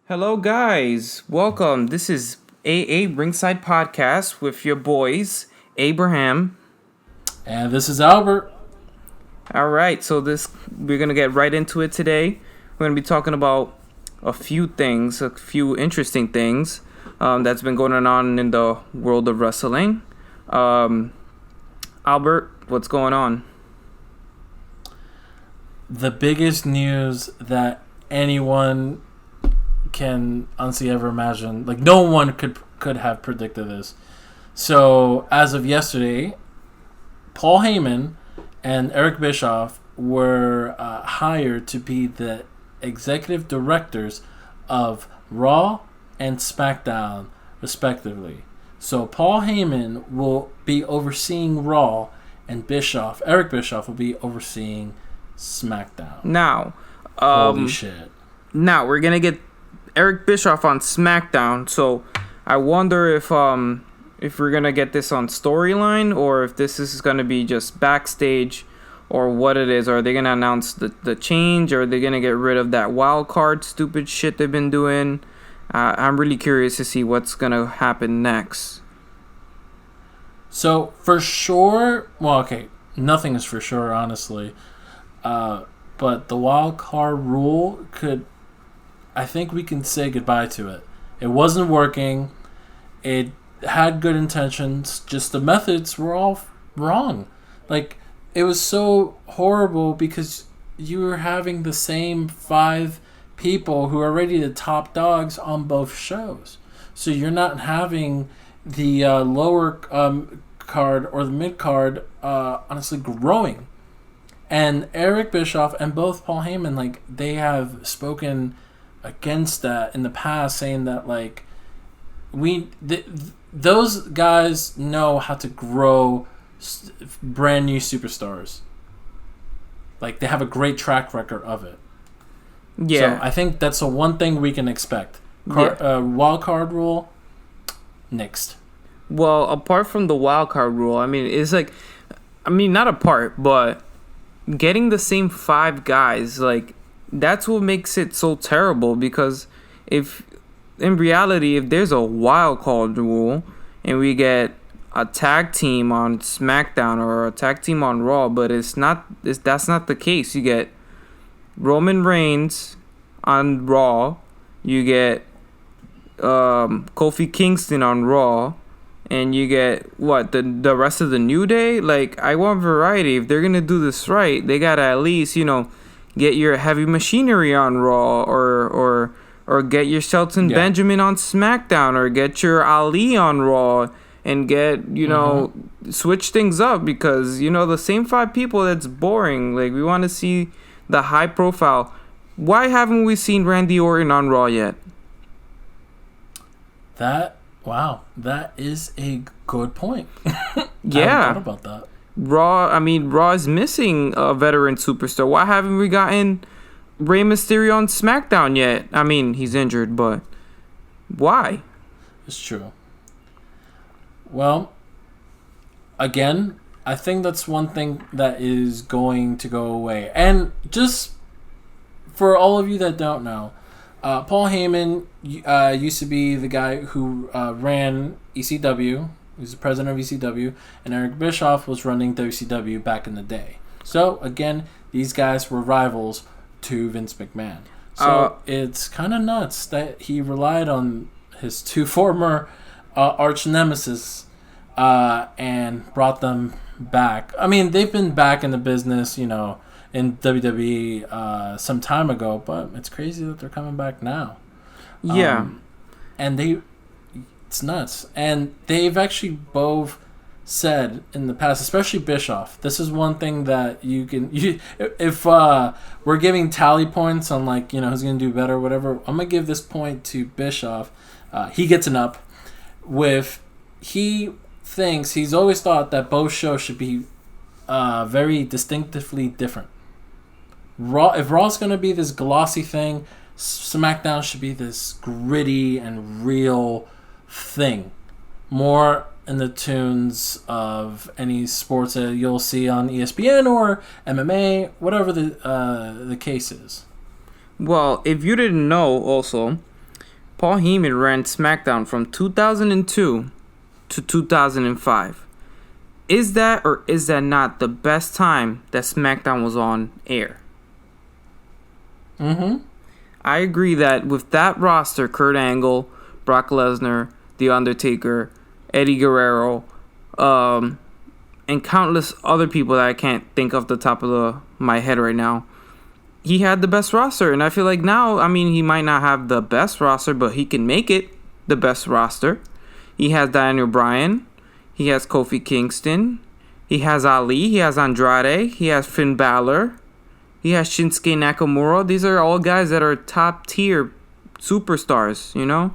Hello, guys. Welcome. This is AA Ringside Podcast with your boys, Abraham. And this is Albert. All right, so we're going to get right into it today. We're going to be talking about a few interesting things that's been going on in the world of wrestling. Albert, what's going on? The biggest news that anyone can honestly ever imagine, like no one could have predicted this. So as of yesterday, Paul Heyman and Eric Bischoff were hired to be the executive directors of Raw and Smackdown, respectively. So Paul Heyman will be overseeing Raw, and Eric Bischoff, will be overseeing SmackDown. Now, holy shit! Now we're gonna get Eric Bischoff on SmackDown. So I wonder if we're gonna get this on storyline or if this is gonna be just backstage or what it is. Are they gonna announce the change, or are they gonna get rid of that wild card stupid shit they've been doing? I'm really curious to see what's gonna happen next. So for sure, nothing is for sure, honestly. But the wild card rule I think we can say goodbye to it. It wasn't working. It had good intentions. Just the methods were all wrong. Like, it was so horrible because you were having the same 5 people who are already the top dogs on both shows. So you're not having the lower card or the mid card honestly growing. And Eric Bischoff and both Paul Heyman, they have spoken against that in the past, saying that those guys know how to grow brand new superstars. They have a great track record of it. Yeah. So I think that's the one thing we can expect. Wild card rule, next. Well, apart from the wild card rule, not apart, but getting the same 5 guys, that's what makes it so terrible. Because if there's a wild card rule and we get a tag team on SmackDown or a tag team on Raw, but that's not the case. You get Roman Reigns on Raw, you get Kofi Kingston on Raw, and you get the rest of the New Day. I want variety. If they're gonna do this right, they gotta at least get your Heavy Machinery on Raw, or get your Shelton Benjamin on SmackDown, or get your Ali on Raw, and get switch things up, because the same 5 people, that's boring. We want to see the high profile. Why haven't we seen Randy Orton on Raw yet? Wow, that is a good point. Yeah. I haven't thought about that. Raw is missing a veteran superstar. Why haven't we gotten Rey Mysterio on SmackDown yet? He's injured, but why? It's true. Well, again, I think that's one thing that is going to go away. And just for all of you that don't know, Paul Heyman used to be the guy who ran ECW. He was the president of ECW. And Eric Bischoff was running WCW back in the day. So, again, these guys were rivals to Vince McMahon. So, it's kind of nuts that he relied on his 2 former arch nemesis and brought them back. They've been back in the business, in WWE some time ago, but it's crazy that they're coming back now. Yeah. And it's nuts. And they've actually both said in the past, especially Bischoff, this is one thing that if we're giving tally points on who's going to do better or whatever, I'm going to give this point to Bischoff. He gets an up he's always thought that both shows should be very distinctively different. If Raw's going to be this glossy thing, SmackDown should be this gritty and real thing. More in the tunes of any sports that you'll see on ESPN or MMA, whatever the case is. Well, if you didn't know also, Paul Heyman ran SmackDown from 2002 to 2005. Is that or is that not the best time that SmackDown was on air? I agree that with that roster, Kurt Angle, Brock Lesnar, The Undertaker, Eddie Guerrero, and countless other people that I can't think off the top of my head right now, he had the best roster. And I feel like now, I mean, he might not have the best roster, but he can make it the best roster. He has Daniel Bryan. He has Kofi Kingston. He has Ali. He has Andrade. He has Finn Balor. He has Shinsuke Nakamura. These are all guys that are top tier superstars, you know?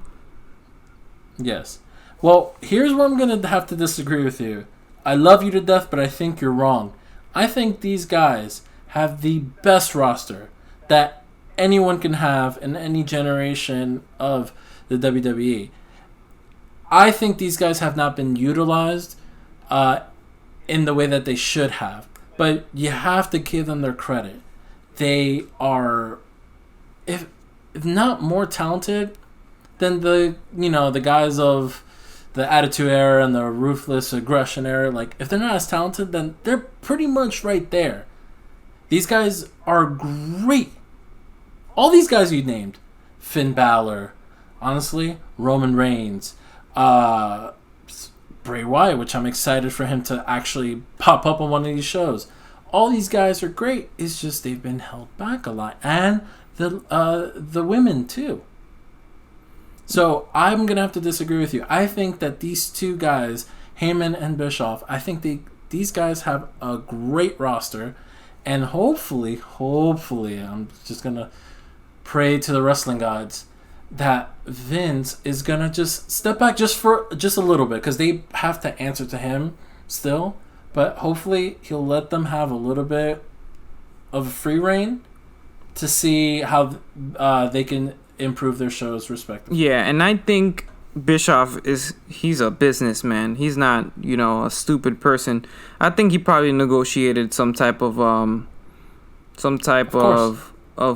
Yes. Well, here's where I'm going to have to disagree with you. I love you to death, but I think you're wrong. I think these guys have the best roster that anyone can have in any generation of the WWE. I think these guys have not been utilized in the way that they should have. But you have to give them their credit. They are, if not more talented than the guys of the Attitude Era and the Ruthless Aggression Era. Like, if they're not as talented, then they're pretty much right there. These guys are great. All these guys you named, Finn Balor, honestly, Roman Reigns, Bray Wyatt, which I'm excited for him to actually pop up on one of these shows. All these guys are great. It's just they've been held back a lot, and the women too. So I'm gonna have to disagree with you. I think that these two guys, Heyman and Bischoff, I think these guys have a great roster, and hopefully, I'm just gonna pray to the wrestling gods that Vince is gonna just step back just a little bit, because they have to answer to him still. But hopefully he'll let them have a little bit of a free reign to see how they can improve their shows respectively. Yeah, and I think Bischoff he's a businessman. He's not, a stupid person. I think he probably negotiated some type of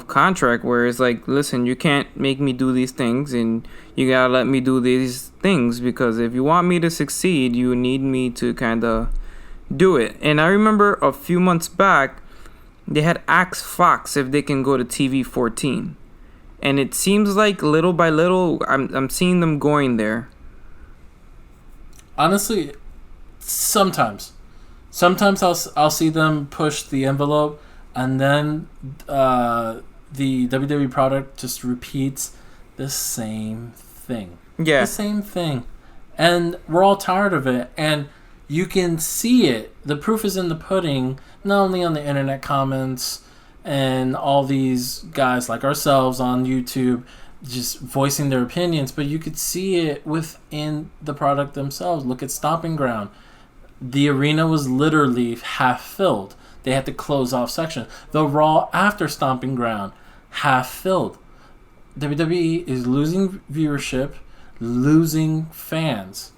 contract where it's like, listen, you can't make me do these things, and you gotta let me do these things, because if you want me to succeed, you need me to kind of do it. And I remember a few months back, they had asked Fox if they can go to TV 14, and it seems like little by little, I'm seeing them going there. Honestly, sometimes I'll see them push the envelope, and then the WWE product just repeats the same thing. Yeah, the same thing, and we're all tired of it. And you can see it. The proof is in the pudding, not only on the internet comments and all these guys like ourselves on YouTube just voicing their opinions, but you could see it within the product themselves. Look at Stomping Ground. The arena was literally half filled. They had to close off section. The Raw after Stomping Ground, half filled. WWE is losing viewership, losing fans.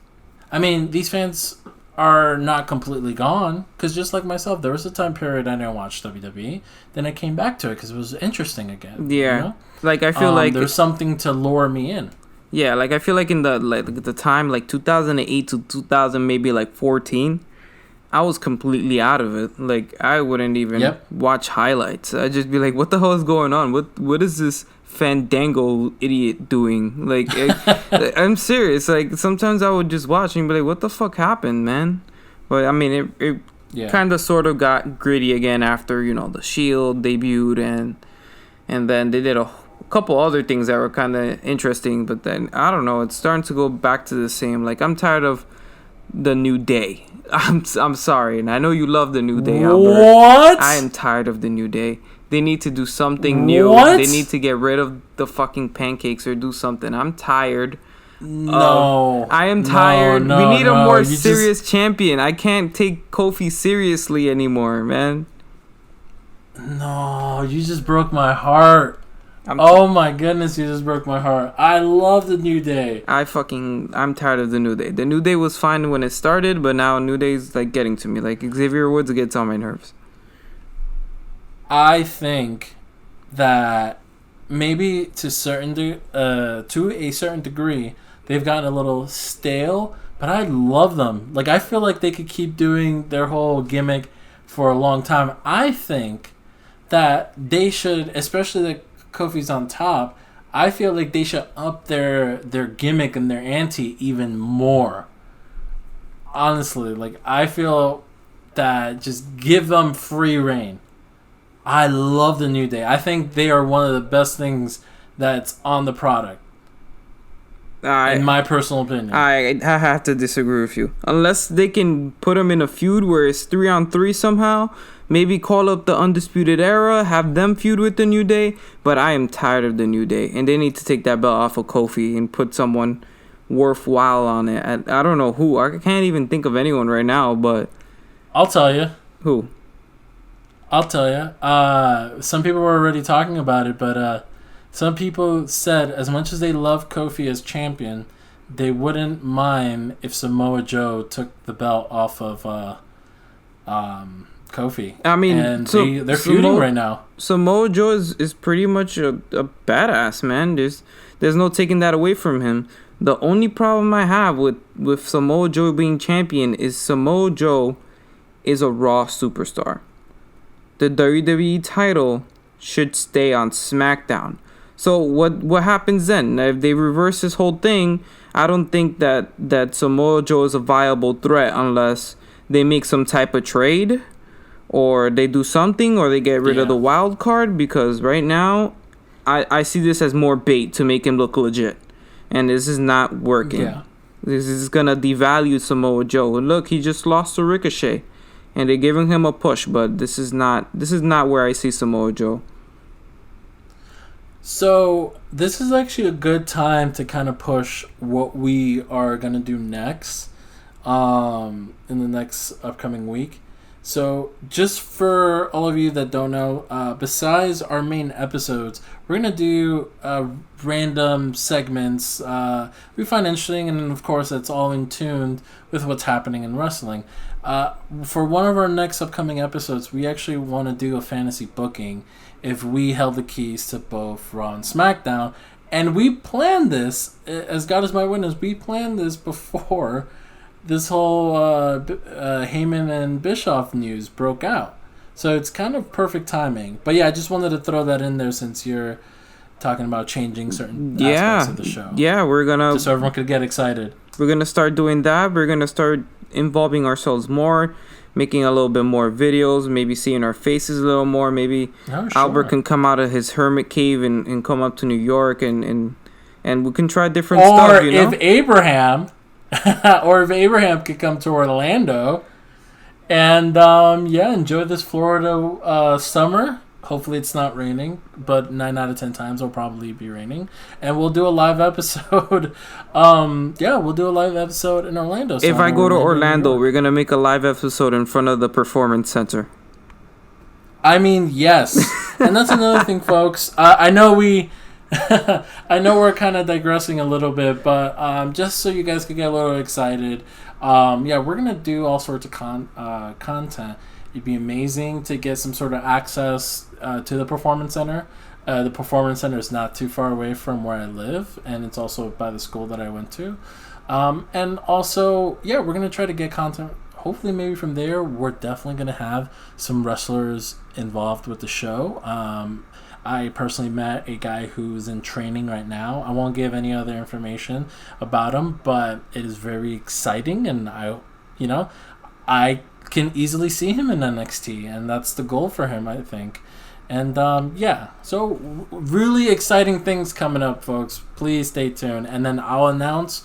I mean, these fans are not completely gone, because just like myself, there was a time period I didn't watch WWE. Then I came back to it because it was interesting again. Yeah, like I feel like there's something to lure me in. Yeah, like I feel like in the time 2008 to 2000, maybe 14, I was completely out of it. Like, I wouldn't even watch highlights. I'd just be like, what the hell is going on? What is this Fandango idiot doing? Like, I'm serious. Like, sometimes I would just watch and be like, what the fuck happened, man? But I mean, it kind of sort of got gritty again after, the Shield debuted, and then they did a couple other things that were kind of interesting. But then, I don't know, it's starting to go back to the same. Like, I'm tired of the New Day. I'm sorry, and I know you love the New Day, Albert. What? I am tired of the New Day. They need to do something new. What? They need to get rid of the fucking pancakes or do something. I'm tired. No. I am tired. We need a more You serious champion. I can't take Kofi seriously anymore, man. No, you just broke my heart. Oh my goodness, you just broke my heart. I love the New Day. I'm tired of the New Day. The New Day was fine when it started, but now New Day's getting to me. Like, Xavier Woods gets on my nerves. I think that maybe to a certain degree, they've gotten a little stale. But I love them. Like, I feel like they could keep doing their whole gimmick for a long time. I think that they should, especially that Kofi's on top, I feel like they should up their gimmick and their ante even more. Honestly, like, I feel that just give them free reign. I love the New Day. I think they are one of the best things that's on the product. In my personal opinion. I have to disagree with you. Unless they can put them in a feud where it's 3-on-3 somehow, maybe call up the Undisputed Era, have them feud with the New Day, but I am tired of the New Day, and they need to take that belt off of Kofi and put someone worthwhile on it. I don't know who. I can't even think of anyone right now, but... I'll tell you. Who? I'll tell you. Some people were already talking about it, but... some people said as much as they love Kofi as champion, they wouldn't mind if Samoa Joe took the belt off of Kofi. I mean, and they're feuding right now. Samoa Joe is pretty much a badass, man. There's no taking that away from him. The only problem I have with Samoa Joe being champion is Samoa Joe is a Raw superstar. The WWE title should stay on SmackDown. So what happens then? If they reverse this whole thing, I don't think that Samoa Joe is a viable threat unless they make some type of trade or they do something or they get rid of the wild card, because right now I see this as more bait to make him look legit. And this is not working. Yeah. This is going to devalue Samoa Joe. And look, he just lost to Ricochet. And they're giving him a push, but this is not where I see Samoa Joe. So this is actually a good time to kind of push what we are going to do next in the next upcoming week. So just for all of you that don't know, besides our main episodes, we're going to do random segments we find interesting, and of course it's all in tune with what's happening in wrestling. For one of our next upcoming episodes, we actually want to do a fantasy booking if we held the keys to both Raw and SmackDown. And we planned this, as God is my witness, we planned this before this whole Heyman and Bischoff news broke out. So it's kind of perfect timing. But yeah, I just wanted to throw that in there since you're talking about changing certain aspects of the show. Yeah, we're going to... just so everyone could get excited. We're going to start doing that. We're going to start involving ourselves more, making a little bit more videos, maybe seeing our faces a little more. Maybe Albert can come out of his hermit cave and come up to New York and we can try different stuff, you know? Or if Abraham could come to Orlando and enjoy this Florida summer. Hopefully it's not raining, but 9 out of 10 times it'll probably be raining. And we'll do a live episode. We'll do a live episode in Orlando. If I go to Orlando, we're going to make a live episode in front of the Performance Center. I mean, yes. And that's another thing, folks. I know we're kind of digressing a little bit, but just so you guys could get a little excited, we're going to do all sorts of content. It'd be amazing to get some sort of access to the Performance Center. The Performance Center is not too far away from where I live, and it's also by the school that I went to. And also, we're going to try to get content, hopefully maybe from there. We're definitely going to have some wrestlers involved with the show. I personally met a guy who's in training right now. I won't give any other information about him, but it is very exciting, and I can easily see him in NXT, and that's the goal for him, I think. And so really exciting things coming up, folks. Please stay tuned, and then I'll announce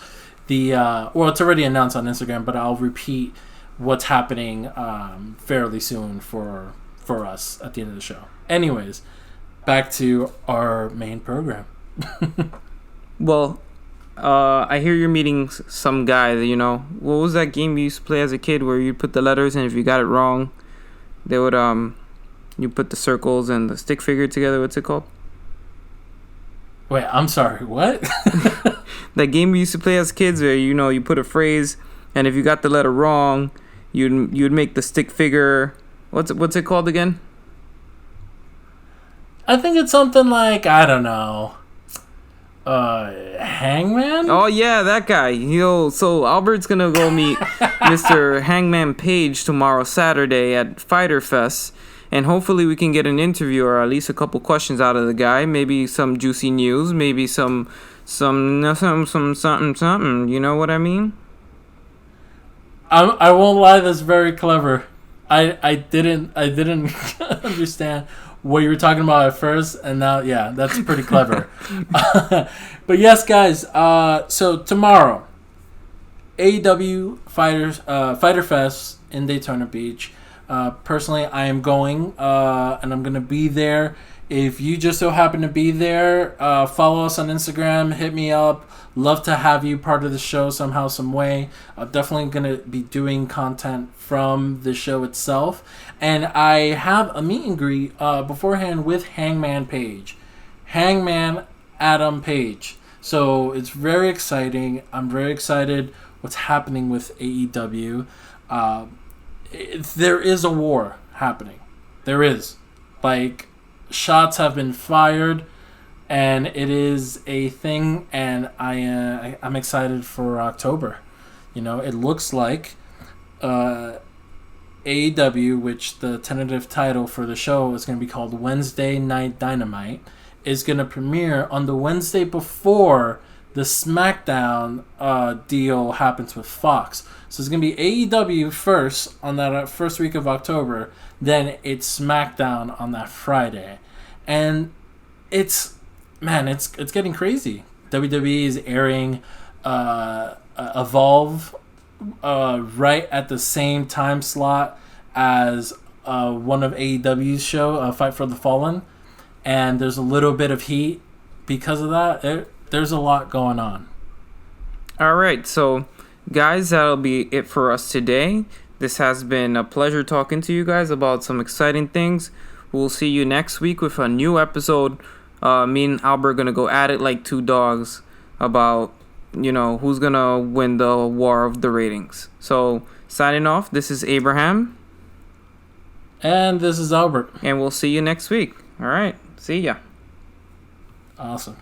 it's already announced on Instagram, but I'll repeat what's happening fairly soon for us at the end of the show. Anyways, back to our main program. Well, I hear you're meeting some guy that, what was that game you used to play as a kid where you put the letters and if you got it wrong, they would, you put the circles and the stick figure together. What's it called? Wait, I'm sorry, what? That game we used to play as kids where, you put a phrase and if you got the letter wrong, you'd make the stick figure. What's it called again? I think it's something like, I don't know, Hangman? Oh, yeah, that guy. So Albert's going to go meet Mr. Hangman Page tomorrow, Saturday, at Fyter Fest. And hopefully we can get an interview or at least a couple questions out of the guy. Maybe some juicy news. Maybe some something. You know what I mean? I won't lie, that's very clever. I didn't understand what you were talking about at first, and now, yeah, that's pretty clever. But yes, guys, so tomorrow, AEW Fyter Fest in Daytona Beach. Personally, I am going, and I'm going to be there. If you just so happen to be there, follow us on Instagram, hit me up. Love to have you part of the show somehow, some way. I'm definitely going to be doing content from the show itself. And I have a meet and greet beforehand with Hangman Page. Hangman Adam Page. So it's very exciting. I'm very excited what's happening with AEW. There is a war happening. There is. Like, shots have been fired, and it is a thing, and I'm excited for October. You know, it looks like AEW, which the tentative title for the show is going to be called Wednesday Night Dynamite, is going to premiere on the Wednesday before the SmackDown deal happens with Fox. So it's going to be AEW first on that first week of October, then it's SmackDown on that Friday. And it's getting crazy. WWE is airing Evolve right at the same time slot as one of AEW's show, Fight for the Fallen. And there's a little bit of heat because of that. There's a lot going on. All right, so guys, that'll be it for us today. This has been a pleasure talking to you guys about some exciting things. We'll see you next week with a new episode. Me and Albert are going to go at it like two dogs about, who's going to win the war of the ratings. So, signing off, this is Abraham. And this is Albert. And we'll see you next week. All right, see ya. Awesome.